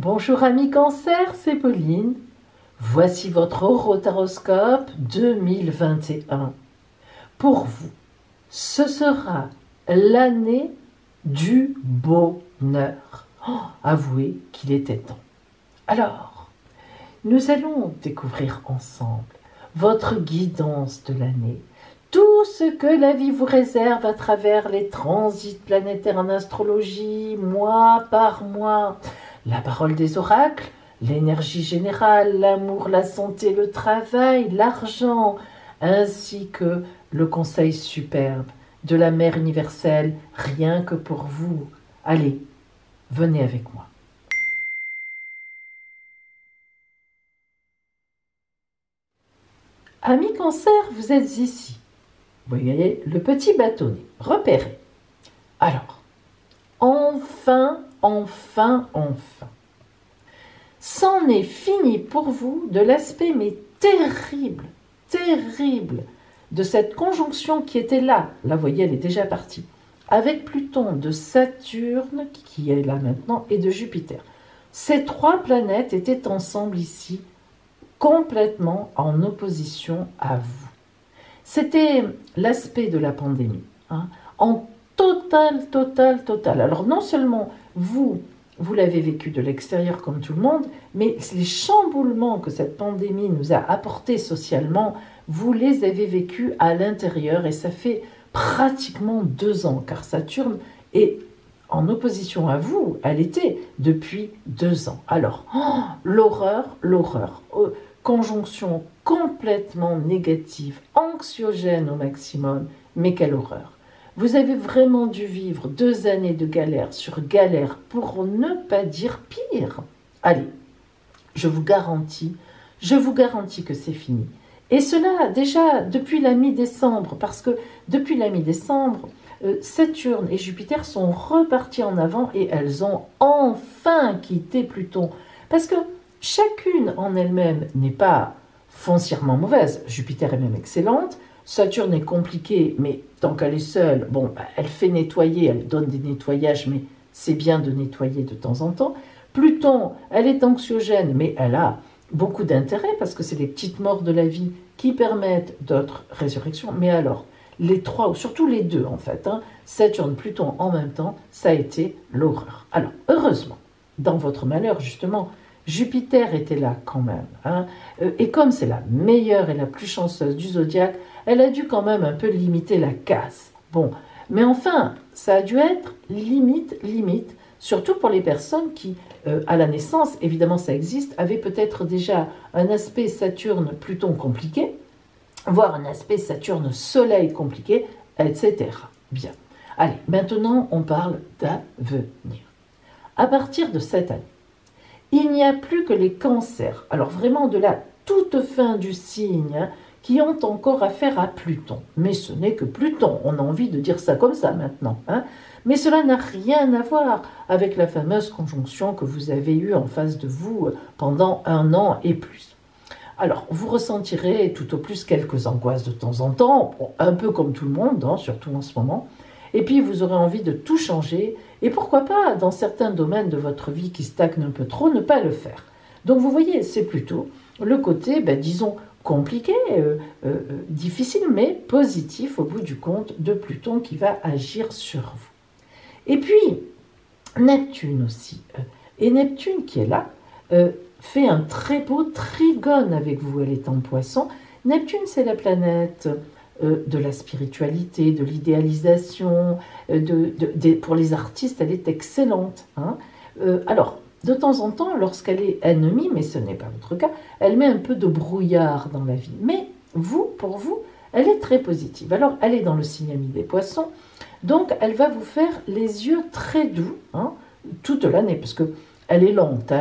Bonjour amis Cancer, c'est Pauline. Voici votre horotaroscope 2021. Pour vous, ce sera l'année du bonheur. Avouez qu'il était temps. Alors, nous allons découvrir ensemble votre guidance de l'année, tout ce que la vie vous réserve à travers les transits planétaires en astrologie, mois par mois, la parole des oracles, l'énergie générale, l'amour, la santé, le travail, l'argent, ainsi que le conseil superbe de la Mère universelle, rien que pour vous. Allez, venez avec moi. Amis Cancer, vous êtes ici. Vous voyez le petit bâtonnet, repéré. Alors, enfin, c'en est fini pour vous de l'aspect mais terrible de cette conjonction qui était là. Là, vous voyez, elle est déjà partie. Avec Pluton, de Saturne, qui est là maintenant, et de Jupiter. Ces trois planètes étaient ensemble ici, complètement en opposition à vous. C'était l'aspect de la pandémie, en total. Alors non seulement vous l'avez vécu de l'extérieur comme tout le monde, mais les chamboulements que cette pandémie nous a apportés socialement, vous les avez vécus à l'intérieur et ça fait pratiquement 2 ans, car Saturne est en opposition à vous, elle était depuis 2 ans. Alors, l'horreur, conjonction complètement négative, anxiogène au maximum, mais quelle horreur. Vous avez vraiment dû vivre 2 années de galère sur galère, pour ne pas dire pire. Allez, je vous garantis que c'est fini. Et cela déjà depuis la mi-décembre, parce que depuis la mi-décembre, Saturne et Jupiter sont repartis en avant et elles ont enfin quitté Pluton. Parce que chacune en elle-même n'est pas foncièrement mauvaise. Jupiter est même excellente. Saturne est compliquée, mais tant qu'elle est seule, elle fait nettoyer, elle donne des nettoyages, mais c'est bien de nettoyer de temps en temps. Pluton, elle est anxiogène, mais elle a beaucoup d'intérêt parce que c'est les petites morts de la vie qui permettent d'autres résurrections. Mais alors, les trois, ou surtout les deux en fait, Saturne, Pluton en même temps, ça a été l'horreur. Alors, heureusement, dans votre malheur justement, Jupiter était là quand même. Et comme c'est la meilleure et la plus chanceuse du zodiaque, elle a dû quand même un peu limiter la casse. Bon, mais enfin, ça a dû être limite, surtout pour les personnes qui, à la naissance, évidemment ça existe, avaient peut-être déjà un aspect Saturne-Pluton compliqué, voire un aspect Saturne-Soleil compliqué, etc. Bien. Allez, maintenant on parle d'avenir. À partir de cette année, il n'y a plus que les cancers, alors vraiment de la toute fin du signe, qui ont encore affaire à Pluton. Mais ce n'est que Pluton, on a envie de dire ça comme ça maintenant. Mais cela n'a rien à voir avec la fameuse conjonction que vous avez eue en face de vous pendant 1 an et plus. Alors, vous ressentirez tout au plus quelques angoisses de temps en temps, un peu comme tout le monde, surtout en ce moment. Et puis, vous aurez envie de tout changer. Et pourquoi pas, dans certains domaines de votre vie qui stagnent un peu trop, ne pas le faire. Donc, vous voyez, c'est plutôt le côté, disons, compliqué, difficile, mais positif au bout du compte de Pluton qui va agir sur vous. Et puis, Neptune aussi. Et Neptune qui est là, fait un très beau trigone avec vous. Elle est en Poisson. Neptune, c'est la planète de la spiritualité, de l'idéalisation. Pour les artistes, elle est excellente. Alors, de temps en temps, lorsqu'elle est ennemie, mais ce n'est pas votre cas, elle met un peu de brouillard dans la vie. Mais pour vous, elle est très positive. Alors, elle est dans le signe ami des Poissons, donc elle va vous faire les yeux très doux toute l'année, parce que elle est lente,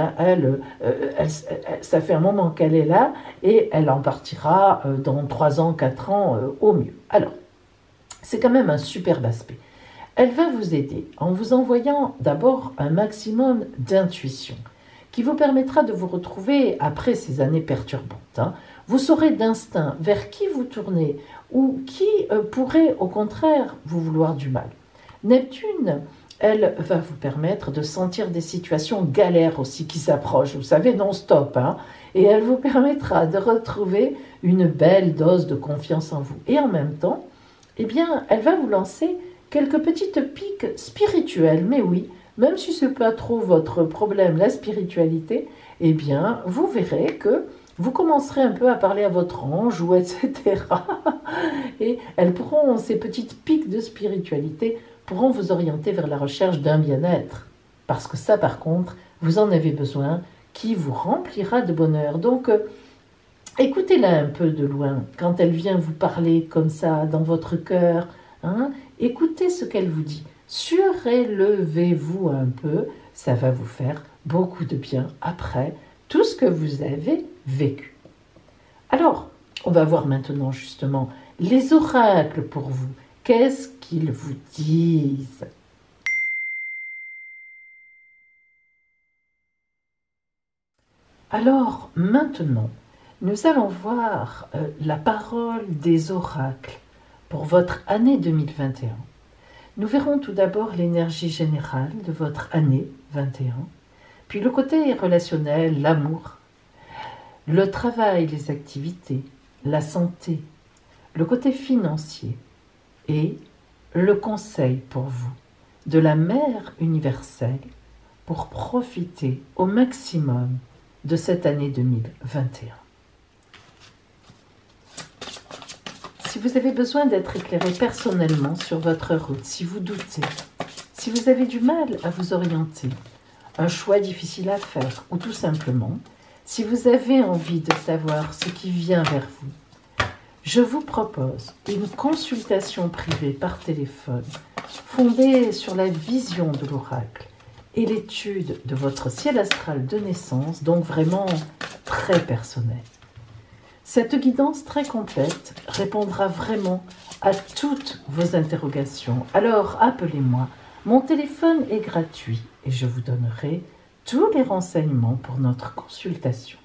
ça fait un moment qu'elle est là, et elle en partira dans 3 ans, 4 ans au mieux. Alors, c'est quand même un superbe aspect. Elle va vous aider en vous envoyant d'abord un maximum d'intuition qui vous permettra de vous retrouver après ces années perturbantes. Vous saurez d'instinct vers qui vous tournez ou qui pourrait au contraire vous vouloir du mal. Neptune Elle va vous permettre de sentir des situations galères aussi qui s'approchent, vous savez, non-stop, hein, et elle vous permettra de retrouver une belle dose de confiance en vous. Et en même temps, eh bien, elle va vous lancer quelques petites piques spirituelles, mais oui, même si ce n'est pas trop votre problème, la spiritualité, eh bien, vous verrez que vous commencerez un peu à parler à votre ange, ou etc. Et elles pourront, ces petites piques de spiritualité, pourront vous orienter vers la recherche d'un bien-être. Parce que ça, par contre, vous en avez besoin, qui vous remplira de bonheur. Donc, écoutez-la un peu de loin, quand elle vient vous parler comme ça, dans votre cœur. Hein, écoutez ce qu'elle vous dit. Surélevez-vous un peu, ça va vous faire beaucoup de bien après tout ce que vous avez vécu. Alors, on va voir maintenant justement les oracles pour vous. Qu'est-ce qu'ils vous disent? Alors, maintenant, nous allons voir la parole des oracles pour votre année 2021. Nous verrons tout d'abord l'énergie générale de votre année 21, puis le côté relationnel, l'amour, le travail, les activités, la santé, le côté financier et le conseil pour vous de la Mère universelle pour profiter au maximum de cette année 2021. Si vous avez besoin d'être éclairé personnellement sur votre route, si vous doutez, si vous avez du mal à vous orienter, un choix difficile à faire, ou tout simplement, si vous avez envie de savoir ce qui vient vers vous, je vous propose une consultation privée par téléphone fondée sur la vision de l'oracle et l'étude de votre ciel astral de naissance, donc vraiment très personnel. Cette guidance très complète répondra vraiment à toutes vos interrogations. Alors appelez-moi, mon téléphone est gratuit et je vous donnerai tous les renseignements pour notre consultation.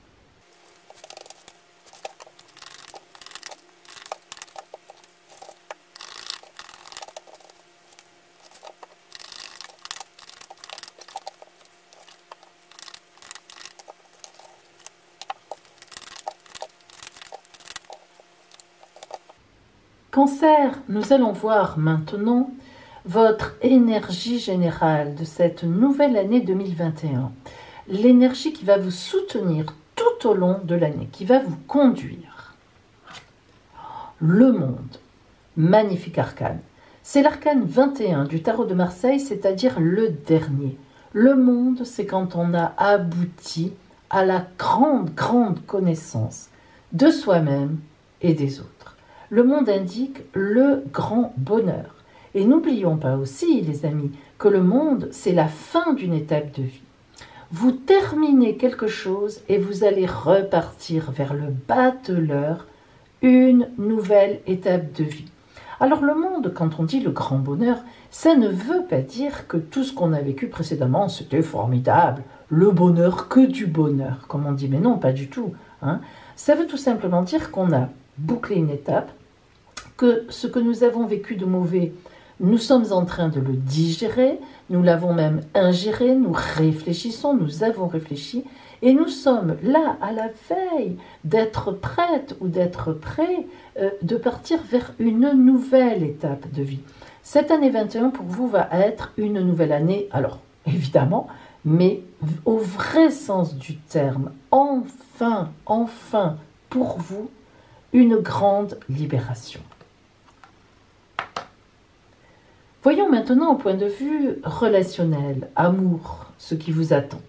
Cancer, nous allons voir maintenant votre énergie générale de cette nouvelle année 2021. L'énergie qui va vous soutenir tout au long de l'année, qui va vous conduire. Le monde, magnifique arcane. C'est l'arcane 21 du tarot de Marseille, c'est-à-dire le dernier. Le monde, c'est quand on a abouti à la grande connaissance de soi-même et des autres. Le monde indique le grand bonheur. Et n'oublions pas aussi, les amis, que le monde, c'est la fin d'une étape de vie. Vous terminez quelque chose et vous allez repartir vers le bas de l'heure, une nouvelle étape de vie. Alors le monde, quand on dit le grand bonheur, ça ne veut pas dire que tout ce qu'on a vécu précédemment, c'était formidable, le bonheur, que du bonheur, comme on dit, mais non, pas du tout. Hein. Ça veut tout simplement dire qu'on a bouclé une étape, que ce que nous avons vécu de mauvais, nous sommes en train de le digérer, nous l'avons même ingéré, nous réfléchissons, nous avons réfléchi, et nous sommes là à la veille d'être prête ou d'être prêt de partir vers une nouvelle étape de vie. Cette année 21 pour vous va être une nouvelle année, alors évidemment, mais au vrai sens du terme, enfin, pour vous, une grande libération. Voyons maintenant au point de vue relationnel, amour, ce qui vous attend.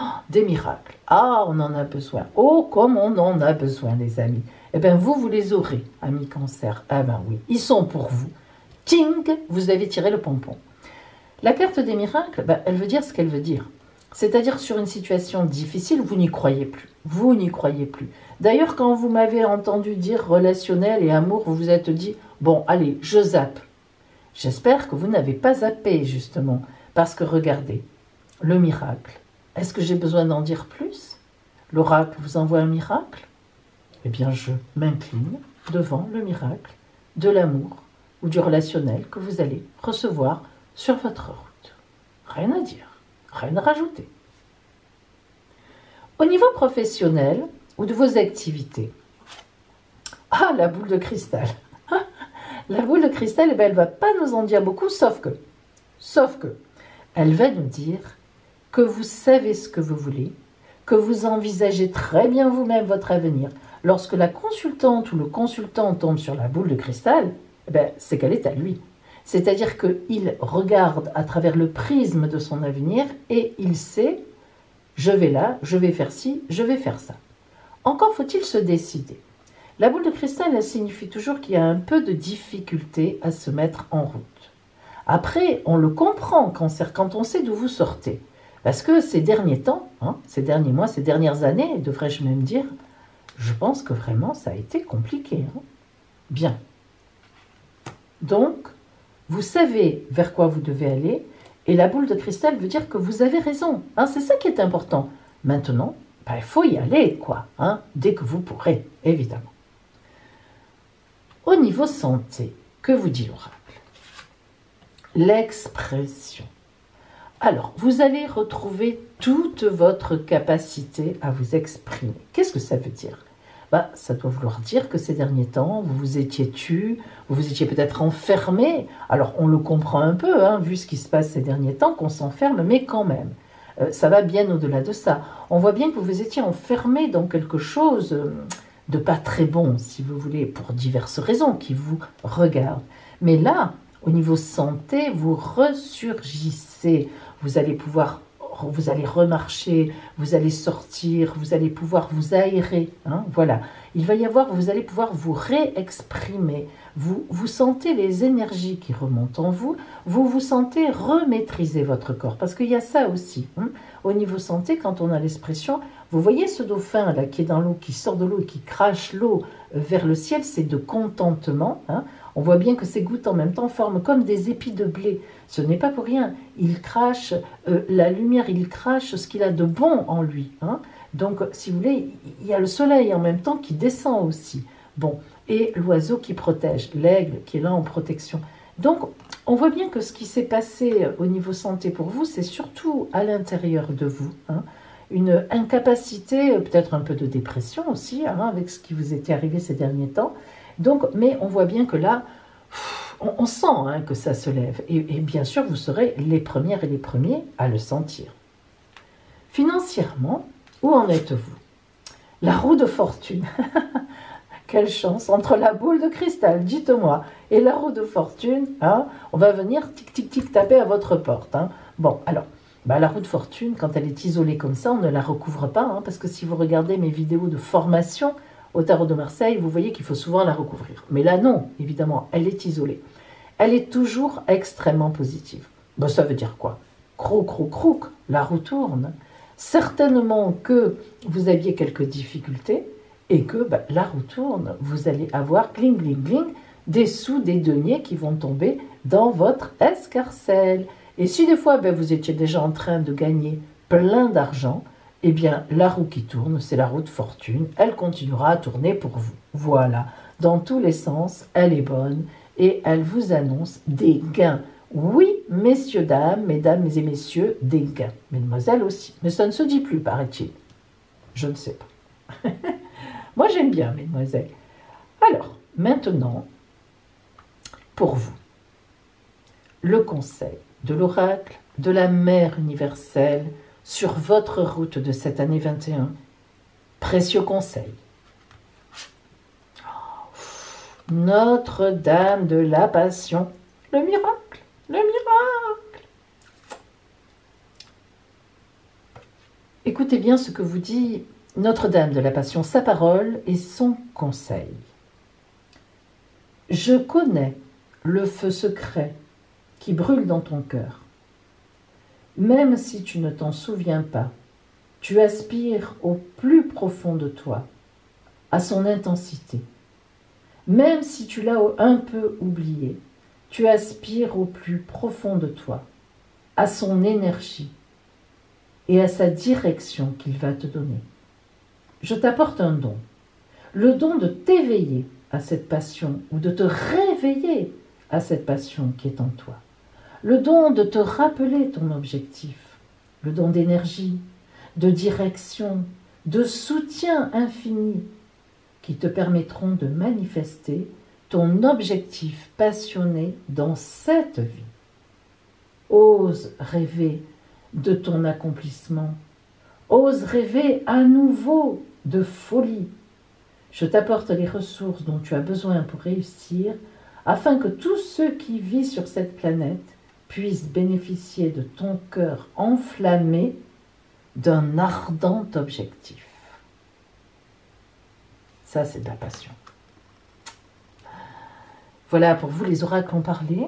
Oh, des miracles. Ah, on en a besoin. Oh, comme on en a besoin, les amis. Eh bien, vous les aurez, amis cancer. Ah ben oui, ils sont pour vous. Ting, vous avez tiré le pompon. La carte des miracles, elle veut dire ce qu'elle veut dire. C'est-à-dire sur une situation difficile, vous n'y croyez plus. Vous n'y croyez plus. D'ailleurs, quand vous m'avez entendu dire relationnel et amour, vous vous êtes dit, bon, allez, je zappe. J'espère que vous n'avez pas zappé, justement, parce que regardez, le miracle. Est-ce que j'ai besoin d'en dire plus? L'oracle vous envoie un miracle? Eh bien, je m'incline devant le miracle de l'amour ou du relationnel que vous allez recevoir sur votre route. Rien à dire, rien à rajouter. Au niveau professionnel ou de vos activités, la boule de cristal. La boule de cristal, elle ne va pas nous en dire beaucoup, sauf que, elle va nous dire que vous savez ce que vous voulez, que vous envisagez très bien vous-même votre avenir. Lorsque la consultante ou le consultant tombe sur la boule de cristal, c'est qu'elle est à lui. C'est-à-dire qu'il regarde à travers le prisme de son avenir et il sait, je vais là, je vais faire ci, je vais faire ça. Encore faut-il se décider. La boule de cristal, elle signifie toujours qu'il y a un peu de difficulté à se mettre en route. Après, on le comprend quand on sait d'où vous sortez. Parce que ces derniers temps, ces derniers mois, ces dernières années, devrais-je même dire, je pense que vraiment ça a été compliqué. Bien. Donc, vous savez vers quoi vous devez aller, et la boule de cristal veut dire que vous avez raison. C'est ça qui est important. Maintenant, il faut y aller, dès que vous pourrez, évidemment. Au niveau santé, que vous dit l'oracle? L'expression. Alors, vous allez retrouver toute votre capacité à vous exprimer. Qu'est-ce que ça veut dire? Ça doit vouloir dire que ces derniers temps, vous vous étiez tu, vous vous étiez peut-être enfermé. Alors, on le comprend un peu, vu ce qui se passe ces derniers temps, qu'on s'enferme, mais quand même. Ça va bien au-delà de ça. On voit bien que vous vous étiez enfermé dans quelque chose de pas très bon, si vous voulez, pour diverses raisons qui vous regardent. Mais là, au niveau santé, vous ressurgissez. Vous allez remarcher, vous allez sortir, vous allez pouvoir vous aérer. Voilà. Il va y avoir, vous allez pouvoir vous réexprimer. Vous sentez les énergies qui remontent en vous. Vous vous sentez remaîtriser votre corps. Parce qu'il y a ça aussi. Au niveau santé, quand on a l'expression, vous voyez ce dauphin là qui est dans l'eau, qui sort de l'eau et qui crache l'eau vers le ciel, c'est de contentement. On voit bien que ces gouttes en même temps forment comme des épis de blé. Ce n'est pas pour rien. Il crache la lumière, il crache ce qu'il a de bon en lui. Donc, si vous voulez, il y a le soleil en même temps qui descend aussi. Bon, et l'oiseau qui protège, l'aigle qui est là en protection. Donc, on voit bien que ce qui s'est passé au niveau santé pour vous, c'est surtout à l'intérieur de vous. Une incapacité, peut-être un peu de dépression aussi, avec ce qui vous était arrivé ces derniers temps. Donc, mais on voit bien que là, on sent que ça se lève. Et bien sûr, vous serez les premières et les premiers à le sentir. Financièrement, où en êtes-vous? La roue de fortune. Quelle chance. Entre la boule de cristal, dites-moi, et la roue de fortune, on va venir tic-tic-tic taper à votre porte. Bon, alors, la roue de fortune, quand elle est isolée comme ça, on ne la recouvre pas, parce que si vous regardez mes vidéos de formation au Tarot de Marseille, vous voyez qu'il faut souvent la recouvrir. Mais là, non, évidemment, elle est isolée. Elle est toujours extrêmement positive. Ça veut dire quoi? Croc, croc, croc, la roue tourne. Certainement que vous aviez quelques difficultés et que la roue tourne. Vous allez avoir, gling, gling, gling, des sous, des deniers qui vont tomber dans votre escarcelle. Et si des fois, vous étiez déjà en train de gagner plein d'argent, eh bien, la roue qui tourne, c'est la roue de fortune. Elle continuera à tourner pour vous. Voilà. Dans tous les sens, elle est bonne et elle vous annonce des gains. Oui, messieurs, dames, mesdames et messieurs, des gains. Mesdemoiselles aussi. Mais ça ne se dit plus, paraît-il. Je ne sais pas. Moi, j'aime bien, mesdemoiselles. Alors, maintenant, pour vous, le conseil de l'oracle de la mère universelle sur votre route de cette année 21. Précieux conseil. Notre-Dame de la Passion. Le miracle, le miracle. Écoutez bien ce que vous dit Notre-Dame de la Passion, sa parole et son conseil. Je connais le feu secret qui brûle dans ton cœur. Même si tu ne t'en souviens pas, tu aspires au plus profond de toi, à son intensité. Même si tu l'as un peu oublié, tu aspires au plus profond de toi, à son énergie et à sa direction qu'il va te donner. Je t'apporte un don, le don de t'éveiller à cette passion ou de te réveiller à cette passion qui est en toi. le don de te rappeler ton objectif, le don d'énergie, de direction, de soutien infini qui te permettront de manifester ton objectif passionné dans cette vie. Ose rêver de ton accomplissement. Ose rêver à nouveau de folie. Je t'apporte les ressources dont tu as besoin pour réussir, afin que tous ceux qui vivent sur cette planète puissent bénéficier de ton cœur enflammé d'un ardent objectif. Ça, c'est de la passion. Voilà, pour vous, les oracles ont parlé.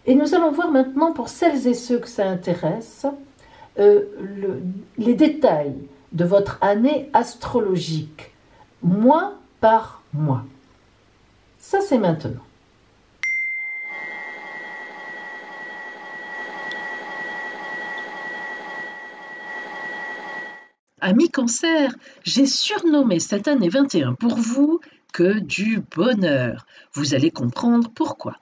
Et nous allons voir maintenant, pour celles et ceux que ça intéresse, les détails de votre année astrologique, mois par mois. Ça, c'est maintenant. Amis Cancer, j'ai surnommé cette année 21 pour vous que du bonheur. Vous allez comprendre pourquoi.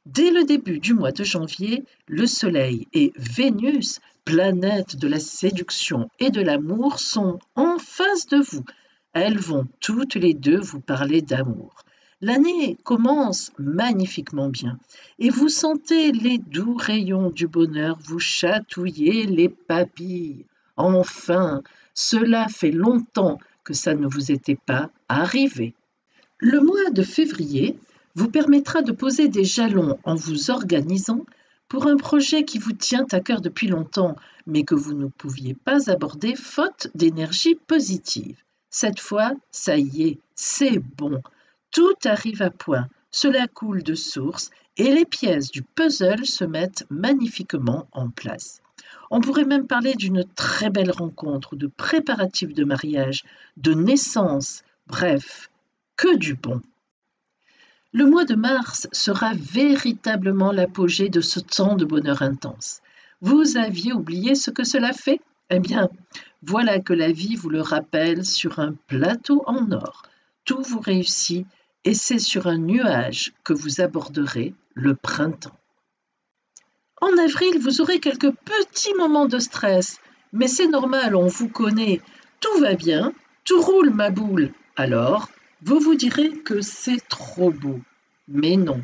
Dès le début du mois de janvier, le Soleil et Vénus, planètes de la séduction et de l'amour, sont en face de vous. Elles vont toutes les deux vous parler d'amour. L'année commence magnifiquement bien et vous sentez les doux rayons du bonheur vous chatouiller les papilles. Enfin, cela fait longtemps que ça ne vous était pas arrivé. Le mois de février vous permettra de poser des jalons en vous organisant pour un projet qui vous tient à cœur depuis longtemps, mais que vous ne pouviez pas aborder faute d'énergie positive. Cette fois, ça y est, c'est bon. Tout arrive à point, cela coule de source et les pièces du puzzle se mettent magnifiquement en place. On pourrait même parler d'une très belle rencontre, de préparatifs de mariage, de naissance, bref, que du bon. Le mois de mars sera véritablement l'apogée de ce temps de bonheur intense. Vous aviez oublié ce que cela fait? Eh bien, voilà que la vie vous le rappelle sur un plateau en or. Tout vous réussit et c'est sur un nuage que vous aborderez le printemps. En avril, vous aurez quelques petits moments de stress, mais c'est normal, on vous connaît. Tout va bien, tout roule ma boule. Alors, vous vous direz que c'est trop beau. Mais non,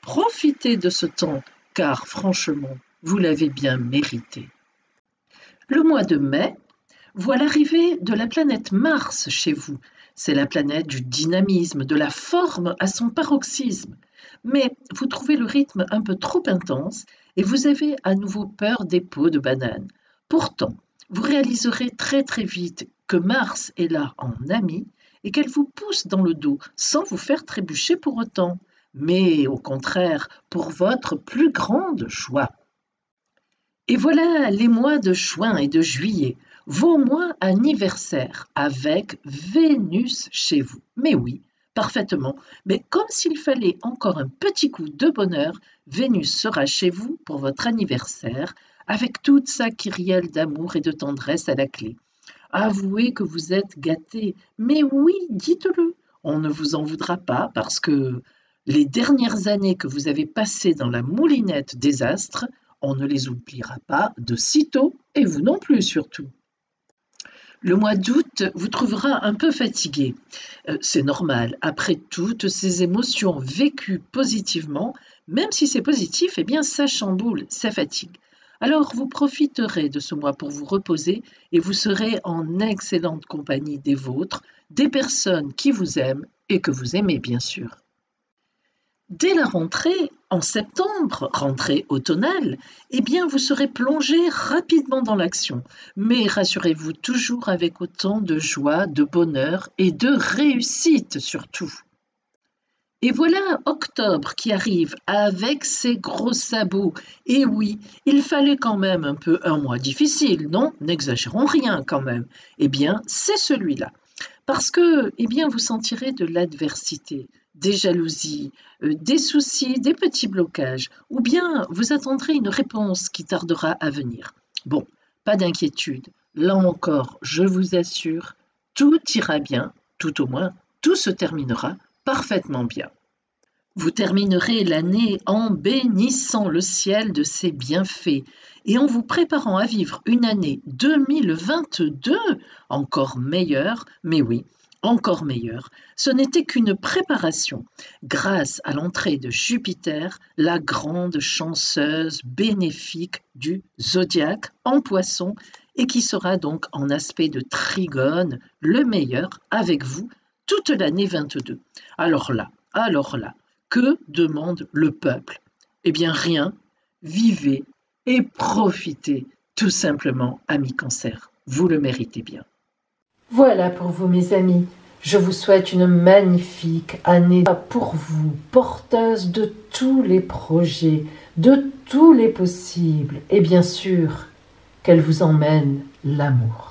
profitez de ce temps, car franchement, vous l'avez bien mérité. Le mois de mai voit l'arrivée de la planète Mars chez vous. C'est la planète du dynamisme, de la forme à son paroxysme. Mais vous trouvez le rythme un peu trop intense et vous avez à nouveau peur des peaux de banane. Pourtant, vous réaliserez très très vite que Mars est là en ami et qu'elle vous pousse dans le dos sans vous faire trébucher pour autant, mais au contraire pour votre plus grande joie. Et voilà les mois de juin et de juillet, vos mois anniversaires avec Vénus chez vous. Mais oui, parfaitement, mais comme s'il fallait encore un petit coup de bonheur, Vénus sera chez vous pour votre anniversaire avec toute sa kyrielle d'amour et de tendresse à la clé. Avouez que vous êtes gâtés, mais oui, dites-le, on ne vous en voudra pas parce que les dernières années que vous avez passées dans la moulinette des astres, on ne les oubliera pas de sitôt, et vous non plus surtout. Le mois d'août vous trouvera un peu fatigué. C'est normal, après toutes ces émotions vécues positivement, même si c'est positif, eh bien ça chamboule, ça fatigue. Alors vous profiterez de ce mois pour vous reposer et vous serez en excellente compagnie des vôtres, des personnes qui vous aiment et que vous aimez bien sûr. Dès la rentrée, en septembre, rentrée automnale, eh bien vous serez plongé rapidement dans l'action. Mais rassurez-vous toujours avec autant de joie, de bonheur et de réussite surtout. Et voilà octobre qui arrive avec ses gros sabots. Et oui, il fallait quand même un mois difficile, non? N'exagérons rien quand même. Eh bien, c'est celui-là. Parce que, eh bien, vous sentirez de l'adversité, des jalousies, des soucis, des petits blocages, ou bien vous attendrez une réponse qui tardera à venir. Bon, pas d'inquiétude. Là encore, je vous assure, tout ira bien, tout au moins, tout se terminera parfaitement bien. Vous terminerez l'année en bénissant le ciel de ses bienfaits et en vous préparant à vivre une année 2022 encore meilleure, mais oui, encore meilleure. Ce n'était qu'une préparation grâce à l'entrée de Jupiter, la grande chanceuse bénéfique du zodiaque en Poisson et qui sera donc en aspect de trigone, le meilleur avec vous toute l'année 22. Alors là, que demande le peuple? Eh bien rien, vivez et profitez tout simplement, amis Cancer. Vous le méritez bien. Voilà pour vous mes amis. Je vous souhaite une magnifique année pour vous, porteuse de tous les projets, de tous les possibles. Et bien sûr, qu'elle vous emmène l'amour.